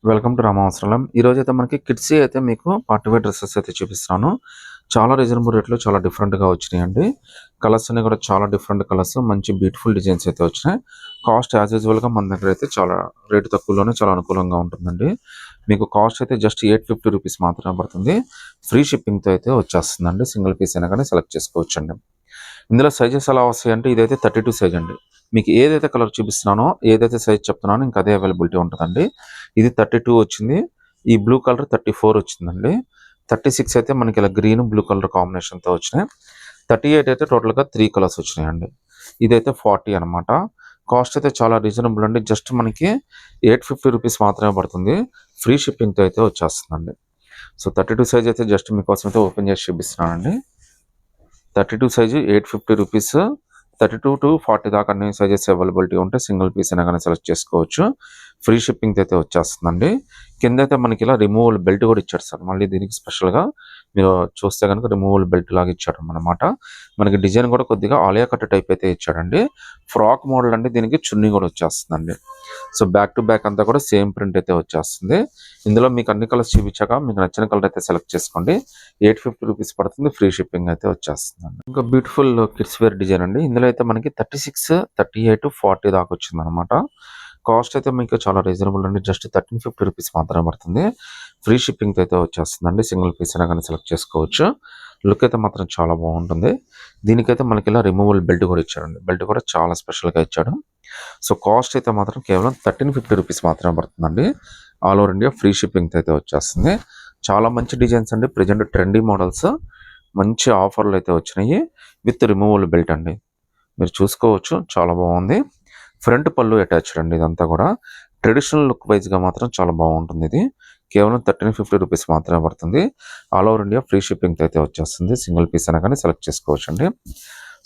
Welcome to రామవస్త్రాలయం. ఈరోజైతే మనకి కిడ్సీ అయితే మీకు పార్టీ వేర్ డ్రెసెస్ అయితే చూపిస్తున్నాను. చాలా రీజనబుల్ రేట్‌లో చాలా డిఫరెంట్‌గా వచ్చినాయండి. కలర్స్ అన్నీ కూడా చాలా డిఫరెంట్ కలర్స్, మంచి బ్యూటిఫుల్ డిజైన్స్ అయితే వచ్చినాయి. కాస్ట్ యాజ్ యూజువల్‌గా మన దగ్గర అయితే చాలా రేట్ తక్కువలోనే చాలా అనుకూలంగా ఉంటుందండి. మీకు కాస్ట్ అయితే జస్ట్ రూ. 850 మాత్రమే పడుతుంది. ఫ్రీ షిప్పింగ్‌తో అయితే వచ్చేస్తుందండి. సింగిల్ పీస్ అయినా కానీ సెలెక్ట్ చేసుకోవచ్చండి. ఇందులో సైజెస్ ఎలా వస్తాయంటే ఇదైతే 32 సైజ్ అండి. మీకు ఏదైతే కలర్ చూపిస్తున్నానో, ఏదైతే సైజ్ చెప్తున్నానో ఇంక అదే అవైలబిలిటీ ఉంటదండి. ఇది 32 వచ్చింది. ఈ బ్లూ కలర్ 34 వచ్చిందండి. 36 అయితే మనకి ఇలా గ్రీన్, బ్లూ కలర్ కాంబినేషన్‌తో వచ్చినాయి. 38 అయితే టోటల్‌గా 3 కలర్స్ వచ్చినాయండి. ఇదైతే 40 అనమాట. కాస్ట్ అయితే చాలా రీజనబుల్ అండి. జస్ట్ మనకి రూ. 850 మాత్రమే పడుతుంది. ఫ్రీ షిప్పింగ్‌తో అయితే వచ్చేస్తుందండి. సో, 32 సైజ్ అయితే జస్ట్ మీకోసం అయితే ఓపెన్ చేసి చూపిస్తున్నానండి. 32 సైజు రూ. 850. 32-40 దాకా అన్ని సైజెస్ అవైలబిలిటీ ఉంటే సింగిల్ పీస్ అయినా కానీ సెలెక్ట్ చేసుకోవచ్చు. ఫ్రీ షిప్పింగ్ అయితే వచ్చేస్తుందండి. కింద అయితే మనకి ఇలా రిమూవల్ బెల్ట్ కూడా ఇచ్చాడు సార్. మళ్ళీ దీనికి స్పెషల్గా మీరు చూస్తే కనుక రిమూవల్ బెల్ట్ లాగా ఇచ్చాడు అనమాట. మనకి డిజైన్ కూడా కొద్దిగా ఆలియా కట్ టైప్ అయితే ఇచ్చాడండి. ఫ్రాక్ మోడల్ అండి. దీనికి చున్నీ కూడా వచ్చేస్తుందండి. సో, బ్యాక్ టు బ్యాక్ అంతా కూడా సేమ్ ప్రింట్ అయితే వచ్చేస్తుంది. ఇందులో మీకు అన్ని కలర్స్ చూపించాక మీకు నచ్చిన కలర్ అయితే సెలెక్ట్ చేసుకోండి. రూ. 850 పడుతుంది. ఫ్రీ షిప్పింగ్ అయితే వచ్చేస్తుందండి. ఇంకా బ్యూటిఫుల్ కిడ్స్ వేర్ డిజైన్ అండి. ఇందులో అయితే మనకి 36, 38, 40 దాకా వచ్చిందనమాట. కాస్ట్ అయితే మీకు చాలా రీజనబుల్ అండి. జస్ట్ రూ. 1350 మాత్రమే పడుతుంది. ఫ్రీ షిప్పింగ్తో అయితే వచ్చేస్తుందండి. సింగిల్ పీస్ అయినా కానీ సెలెక్ట్ చేసుకోవచ్చు. లుక్ అయితే మాత్రం చాలా బాగుంటుంది. దీనికైతే మనకి ఇలా రిమూవల్ బెల్ట్ కూడా ఇచ్చాడండి. బెల్ట్ కూడా చాలా స్పెషల్గా ఇచ్చాడు. సో, కాస్ట్ అయితే మాత్రం కేవలం రూ. 1350 మాత్రమే పడుతుందండి. ఆల్ ఓవర్ ఇండియా ఫ్రీ షిప్పింగ్తో అయితే వచ్చేస్తుంది. చాలా మంచి డిజైన్స్ అండి. ప్రెజెంట్ ట్రెండీ మోడల్స్ మంచి ఆఫర్లు అయితే వచ్చినాయి. విత్ రిమూవల్ బెల్ట్ అండి. మీరు చూసుకోవచ్చు, చాలా బాగుంది. ఫ్రంట్ పళ్ళు అటాచ్డ్ అండి. ఇదంతా కూడా ట్రెడిషనల్ లుక్ వైజ్గా మాత్రం చాలా బాగుంటుంది. ఇది కేవలం రూ. 1350 మాత్రమే పడుతుంది. ఆల్ ఓవర్ ఇండియా ఫ్రీ షిప్పింగ్తో అయితే వచ్చేస్తుంది. సింగిల్ పీస్ అయినా కానీ సెలెక్ట్ చేసుకోవచ్చు అండి.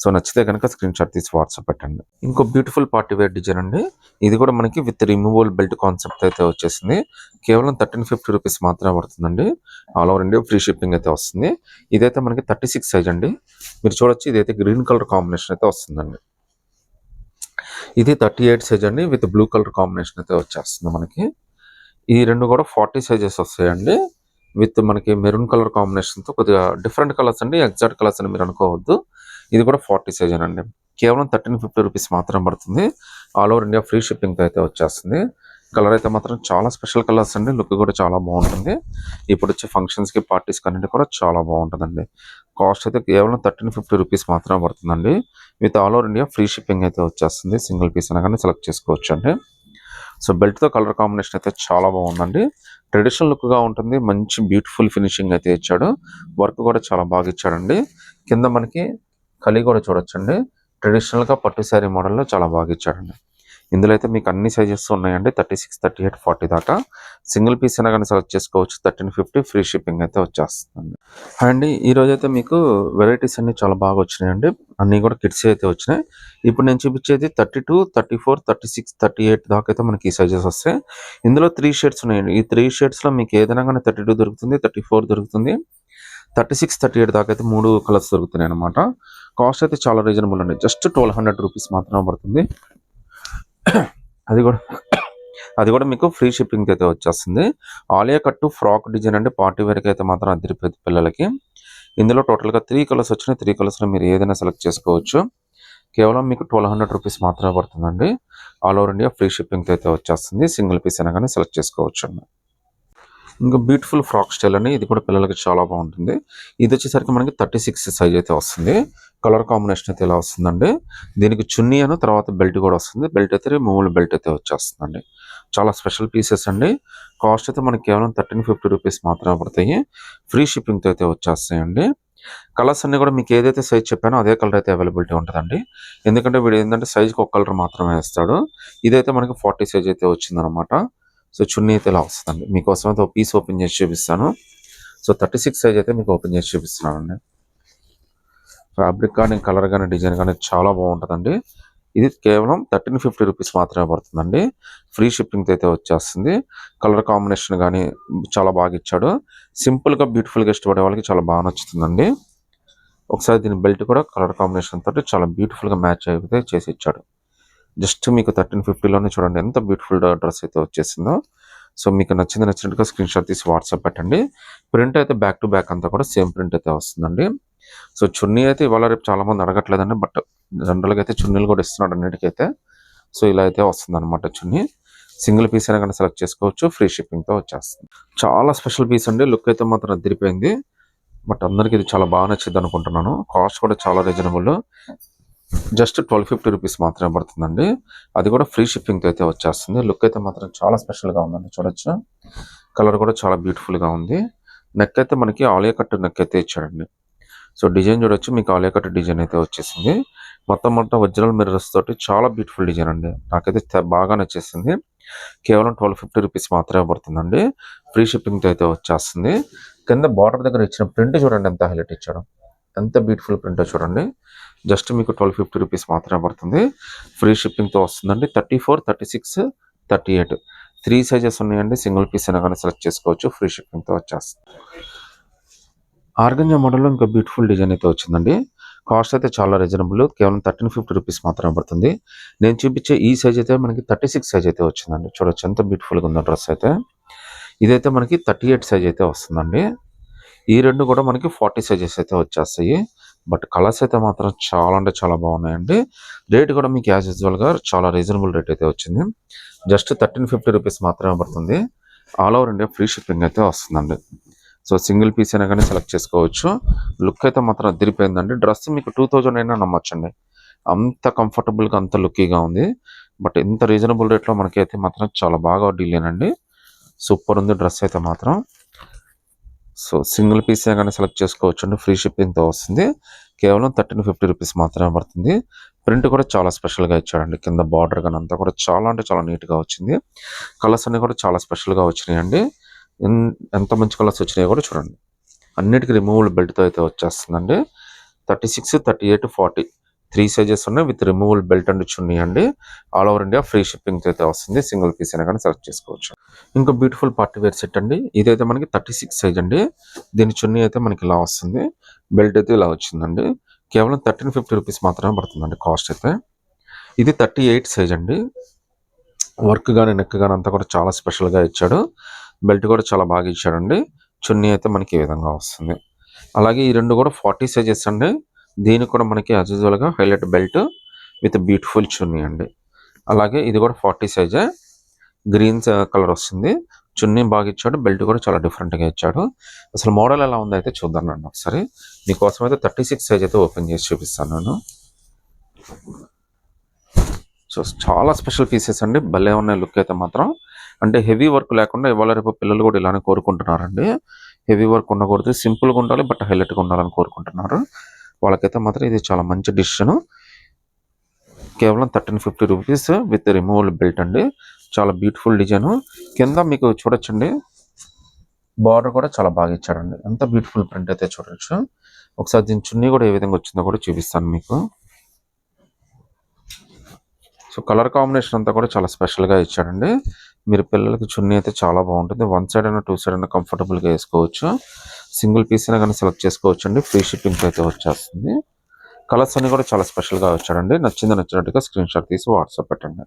సో, నచ్చితే కనుక స్క్రీన్ షాట్ తీసి వాట్సాప్ పెట్టండి. ఇంకో బ్యూటిఫుల్ పార్టీ వేర్ డిజైన్ అండి. ఇది కూడా మనకి విత్ రిమూవల్ బెల్ట్ కాన్సెప్ట్ అయితే వచ్చేసింది. కేవలం రూ. 1350 మాత్రమే పడుతుందండి. All over India free shipping అయితే వస్తుంది. ఇదైతే మనకి 36 సైజ్ అండి. మీరు చూడొచ్చు, ఇదైతే గ్రీన్ కలర్ కాంబినేషన్ అయితే వస్తుందండి. ఇది 38 సైజ్ అండి. విత్ బ్లూ కలర్ కాంబినేషన్ అయితే వచ్చేస్తుంది మనకి. ఈ రెండు కూడా 40 సైజెస్ వస్తాయండి. విత్ మనకి మెరూన్ కలర్ కాంబినేషన్తో కొద్దిగా డిఫరెంట్ కలర్స్ అండి. ఎగ్జాక్ట్ కలర్స్ అని మీరు అనుకోవద్దు. ఇది కూడా 40 సైజ్ అండి. కేవలం రూ. 1350 మాత్రం పడుతుంది. ఆల్ ఓవర్ ఇండియా ఫ్రీ షిప్పింగ్తో అయితే వచ్చేస్తుంది. కలర్ అయితే మాత్రం చాలా స్పెషల్ కలర్స్ అండి. లుక్ కూడా చాలా బాగుంటుంది. ఇప్పుడు వచ్చే ఫంక్షన్స్కి, పార్టీస్కి అన్నింటి కూడా చాలా బాగుంటుందండి. కాస్ట్ అయితే కేవలం రూ. 1350 మాత్రమే పడుతుందండి. With all over India free shipping అయితే వచ్చేస్తుంది. సింగిల్ పీస్ అయినా కానీ సెలెక్ట్ చేసుకోవచ్చు అండి. సో, బెల్ట్తో కలర్ కాంబినేషన్ అయితే చాలా బాగుందండి. ట్రెడిషనల్ లుక్గా ఉంటుంది. మంచి బ్యూటిఫుల్ ఫినిషింగ్ అయితే ఇచ్చాడు. వర్క్ కూడా చాలా బాగా ఇచ్చాడండి. కింద మనకి కలి కూడా చూడొచ్చండి. ట్రెడిషనల్గా పట్టు శారీ మోడల్లో చాలా బాగా ఇచ్చాడండి. ఇందులో అయితే మీకు అన్ని సైజెస్ ఉన్నాయండి. 36, 38, 40 దాకా. సింగిల్ పీస్ అయినా కానీ సెలెక్ట్ చేసుకోవచ్చు. 1350 ఫ్రీ షిప్పింగ్ అయితే వచ్చేస్తుంది. అండి, ఈరోజు అయితే మీకు వెరైటీస్ అన్ని చాలా బాగా వచ్చినాయండి. అన్నీ కూడా కిడ్స్ అయితే వచ్చినాయి. ఇప్పుడు నేను చూపించేది 32, 34, 36, 38 దాకా అయితే మనకి ఈ సైజెస్ వస్తాయి. ఇందులో 3 షేడ్స్ ఉన్నాయండి. ఈ 3 షేడ్స్లో మీకు ఏదైనా కానీ 32 దొరుకుతుంది, 34 దొరుకుతుంది, 36, 38 దాకా అయితే 3 కలర్స్ దొరుకుతున్నాయి అనమాట. కాస్ట్ అయితే చాలా రీజనబుల్ అండి. జస్ట్ రూ. 1200 మాత్రమే పడుతుంది. అది కూడా మీకు ఫ్రీ షిప్పింగ్ అయితే వచ్చేస్తుంది. ఆలియా కట్టు ఫ్రాక్ డిజైన్ అంటే పార్టీ వేర్కి అయితే మాత్రం అదిరిపోయింది పిల్లలకి. ఇందులో టోటల్గా 3 కలర్స్ వచ్చినాయి. 3 కలర్స్లో మీరు ఏదైనా సెలెక్ట్ చేసుకోవచ్చు. కేవలం మీకు రూ. 1200 మాత్రమే పడుతుందండి. All over India free shipping అయితే వచ్చేస్తుంది. సింగిల్ పీస్ అయినా కానీ సెలెక్ట్ చేసుకోవచ్చు అండి. ఇంకా బ్యూటిఫుల్ ఫ్రాక్ స్టైల్ అని ఇది కూడా పిల్లలకి చాలా బాగుంటుంది. ఇది వచ్చేసరికి మనకి 36 సైజ్ అయితే వస్తుంది. కలర్ కాంబినేషన్ అయితే ఇలా వస్తుందండి. దీనికి చున్నీ అని తర్వాత బెల్ట్ కూడా వస్తుంది. బెల్ట్ అయితే రిమూవల్ బెల్ట్ అయితే వచ్చేస్తుందండి. చాలా స్పెషల్ పీసెస్ అండి. కాస్ట్ అయితే మనకి కేవలం రూ. 1350 మాత్రమే పడతాయి. ఫ్రీ షిప్పింగ్తో అయితే వచ్చేస్తాయండి. కలర్స్ అన్ని కూడా మీకు ఏదైతే సైజ్ చెప్పానో అదే కలర్ అయితే అవైలబిలిటీ ఉంటుందండి. ఎందుకంటే వీడు ఏంటంటే సైజ్కి ఒక కలర్ మాత్రమే వేస్తాడు. ఇదైతే మనకి 40 సైజ్ అయితే వచ్చిందనమాట. సో, చున్నీ అయితే ఇలా వస్తుందండి. మీకోసం అయితే ఒక పీస్ ఓపెన్ చేసి చూపిస్తాను. సో, 36 సైజ్ అయితే మీకు ఓపెన్ చేసి చూపిస్తున్నానండి. ఫ్యాబ్రిక్ కానీ, కలర్ కానీ, డిజైన్ కానీ చాలా బాగుంటుందండి. ఇది కేవలం రూ. 1350 మాత్రమే పడుతుందండి. ఫ్రీ షిప్పింగ్తో అయితే వచ్చేస్తుంది. కలర్ కాంబినేషన్ కానీ చాలా బాగా ఇచ్చాడు. సింపుల్గా బ్యూటిఫుల్గా ఇష్టపడే వాళ్ళకి చాలా బాగా నచ్చుతుందండి. ఒకసారి దీని బెల్ట్ కూడా కలర్ కాంబినేషన్ తోటి చాలా బ్యూటిఫుల్గా మ్యాచ్ అయితే చేసి ఇచ్చాడు. జస్ట్ మీకు 1350లోనే చూడండి ఎంత బ్యూటిఫుల్ డ్రెస్ అయితే వచ్చేసిందో. సో మీకు నచ్చినట్టుగా స్క్రీన్ షాట్ తీసి వాట్సాప్ పెట్టండి. ప్రింట్ అయితే బ్యాక్ టు బ్యాక్ అంతా కూడా సేమ్ ప్రింట్ అయితే వస్తుందండి. సో చున్నీ అయితే ఇవాళ రేపు చాలా మంది అడగట్లేదండి, బట్ జనరల్గా అయితే చున్నీలు కూడా ఇస్తున్నాడు అన్నిటికైతే. సో ఇలా అయితే వస్తుంది అనమాట చున్నీ. సింగిల్ పీస్ అయినా కానీ సెలెక్ట్ చేసుకోవచ్చు, ఫ్రీ షిప్పింగ్తో వచ్చేస్తుంది. చాలా స్పెషల్ పీస్ అండి, లుక్ అయితే మాత్రం అదిరిపోయింది. బట్ అందరికి ఇది చాలా బాగా నచ్చింది అనుకుంటున్నాను. కాస్ట్ కూడా చాలా రీజనబుల్, జస్ట్ 1250 రూపీస్ మాత్రమే పడుతుందండి. అది కూడా ఫ్రీ షిప్పింగ్తో అయితే వచ్చేస్తుంది. లుక్ అయితే మాత్రం చాలా స్పెషల్గా ఉందండి, చూడొచ్చు. కలర్ కూడా చాలా బ్యూటిఫుల్గా ఉంది. నెక్ అయితే మనకి ఆలియా కట్ నెక్ అయితే ఇచ్చాడండి. సో డిజైన్ చూడొచ్చు, మీకు ఆలియా కట్ డిజైన్ అయితే వచ్చేసింది. మొత్తం ఒరిజినల్ మిర్రర్స్ తోటి చాలా బ్యూటిఫుల్ డిజైన్ అండి. నాకైతే బాగా నచ్చేసింది. కేవలం 1250 రూపీస్ మాత్రమే పడుతుందండి. ఫ్రీ షిప్పింగ్తో అయితే వచ్చేస్తుంది. కింద బార్డర్ దగ్గర ఇచ్చిన ప్రింట్ చూడండి ఎంత హైలైట్ ఇచ్చాడు, ఎంత బ్యూటిఫుల్ ప్రింట్ చూడండి. జస్ట్ మీకు 1250 రూపీస్ మాత్రమే పడుతుంది. ఫ్రీ షిప్పింగ్తో వస్తుందండి. 34, 36, 38 3 సైజెస్ ఉన్నాయండి. సింగిల్ పీస్ అయినా కానీ సెలెక్ట్ చేసుకోవచ్చు, ఫ్రీ షిప్పింగ్తో వచ్చేస్తుంది. ఆర్గంజా మోడల్లో ఇంకా బ్యూటిఫుల్ డిజైన్ అయితే వచ్చిందండి. కాస్ట్ అయితే చాలా రీజనబుల్, కేవలం 1350 రూపీస్ మాత్రమే పడుతుంది. నేను చూపించే ఈ సైజ్ అయితే మనకి 36 సైజ్ అయితే వచ్చిందండి. చూడొచ్చు ఎంత బ్యూటిఫుల్గా ఉందో డ్రెస్ అయితే. ఇదైతే మనకి 38 సైజ్ అయితే వస్తుందండి. ఈ రెండు కూడా మనకి 40 సైజెస్ అయితే వచ్చేస్తాయి. బట్ కలర్స్ అయితే మాత్రం చాలా అంటే చాలా బాగున్నాయండి. రేట్ కూడా మీకు యాజ్ యూజువల్గా చాలా రీజనబుల్ రేట్ అయితే వచ్చింది. జస్ట్ 1350 రూపీస్ మాత్రమే పడుతుంది. All over India free shipping అయితే వస్తుందండి. సో సింగిల్ పీస్ అయినా కానీ సెలెక్ట్ చేసుకోవచ్చు. లుక్ అయితే మాత్రం అదిరిపోయిందండి. డ్రెస్ మీకు 2000 అయినా నమ్మొచ్చండి, అంత కంఫర్టబుల్గా అంత లుక్కీగా ఉంది. బట్ ఇంత రీజనబుల్ రేట్లో మనకైతే మాత్రం చాలా బాగా డీల్ అండి. సూపర్ ఉంది డ్రెస్ అయితే మాత్రం. సో సింగిల్ పీస్ అయినా కానీ సెలెక్ట్ చేసుకోవచ్చు అండి, ఫ్రీ షిప్పింగ్తో వస్తుంది. కేవలం 1350 రూపీస్ మాత్రమే పడుతుంది. ప్రింట్ కూడా చాలా స్పెషల్గా ఇచ్చాడండి. కింద బార్డర్ కానీ అంతా కూడా చాలా అంటే చాలా నీట్గా వచ్చింది. కలర్స్ అన్నీ కూడా చాలా స్పెషల్గా వచ్చినాయండి. ఎంత మంచి కలర్స్ వచ్చినాయో కూడా చూడండి. అన్నిటికీ రిమూవల్ బెల్ట్తో అయితే వచ్చేస్తుందండి. 36, 38, 40 3 సైజెస్ ఉన్నాయి విత్ రిమూవల్ బెల్ట్ అండ్ చున్నీ అండి. ఆల్ ఓవర్ ఇండియా ఫ్రీ షిప్పింగ్తో అయితే వస్తుంది. సింగిల్ పీస్ అయినా కానీ సెలెక్ట్ చేసుకోవచ్చు. ఇంకో బ్యూటిఫుల్ పార్టీ వేర్ సెట్ అండి. ఇదైతే మనకి 36 సైజ్ అండి. దీని చున్నీ అయితే మనకి ఇలా వస్తుంది, బెల్ట్ అయితే ఇలా వచ్చిందండి. కేవలం 1350 రూపీస్ మాత్రమే పడుతుందండి కాస్ట్ అయితే. ఇది 38 సైజ్ అండి. వర్క్ కానీ నెక్ కానీ అంతా కూడా చాలా స్పెషల్గా ఇచ్చాడు. బెల్ట్ కూడా చాలా బాగా ఇచ్చాడండి. చున్నీ అయితే మనకి ఈ విధంగా వస్తుంది. అలాగే ఈ రెండు కూడా 40 సైజెస్ అండి. దీనికి కూడా మనకి యాజ్ యూజువల్గా హైలైట్ బెల్ట్ విత్ బ్యూటిఫుల్ చున్నీ అండి. అలాగే ఇది కూడా 40 సైజే, గ్రీన్ కలర్ వస్తుంది. చున్నీ బాగా ఇచ్చాడు, బెల్ట్ కూడా చాలా డిఫరెంట్గా ఇచ్చాడు. అసలు మోడల్ ఎలా ఉందో అయితే చూద్దాం రండి ఒకసారి. మీకోసం అయితే 36 సైజ్ అయితే ఓపెన్ చేసి చూపిస్తాను నేను. సో చాలా స్పెషల్ పీసెస్ అండి, భలే ఉన్నాయి లుక్ అయితే మాత్రం. అంటే హెవీ వర్క్ లేకుండా ఇవాళ రేపు పిల్లలు కూడా ఇలానే కోరుకుంటున్నారండి. హెవీ వర్క్ ఉండకూడదు, సింపుల్గా ఉండాలి, బట్ హైలైట్గా ఉండాలని కోరుకుంటున్నారు. వాళ్ళకైతే మాత్రం ఇది చాలా మంచి డిసిషన్. కేవలం 1350 రూపీస్ విత్ రిమూవల్ బెల్ట్ అండి. చాలా బ్యూటిఫుల్ డిజైన్. కింద మీకు చూడొచ్చండి, బార్డర్ కూడా చాలా బాగా ఇచ్చాడండి. ఎంత బ్యూటిఫుల్ ప్రింట్ అయితే చూడొచ్చు. ఒకసారి దీని చున్నీ కూడా ఏ విధంగా వచ్చిందో కూడా చూపిస్తాను మీకు. సో కలర్ కాంబినేషన్ అంతా కూడా చాలా స్పెషల్గా ఇచ్చాడండి. మీరు పిల్లలకి చున్నీ అయితే చాలా బాగుంటుంది. 1 సైడ్ అయినా 2 సైడ్ అయినా కంఫర్టబుల్గా వేసుకోవచ్చు. సింగిల్ పీస్ అయినా కానీ సెలెక్ట్ చేసుకోవచ్చు అండి, ఫ్రీ షిప్పింగ్ అయితే వచ్చేస్తుంది. కలర్స్ అన్ని కూడా చాలా స్పెషల్గా వచ్చాడండి. నచ్చినట్టుగా స్క్రీన్ షాట్ తీసి వాట్సాప్ పెట్టండి.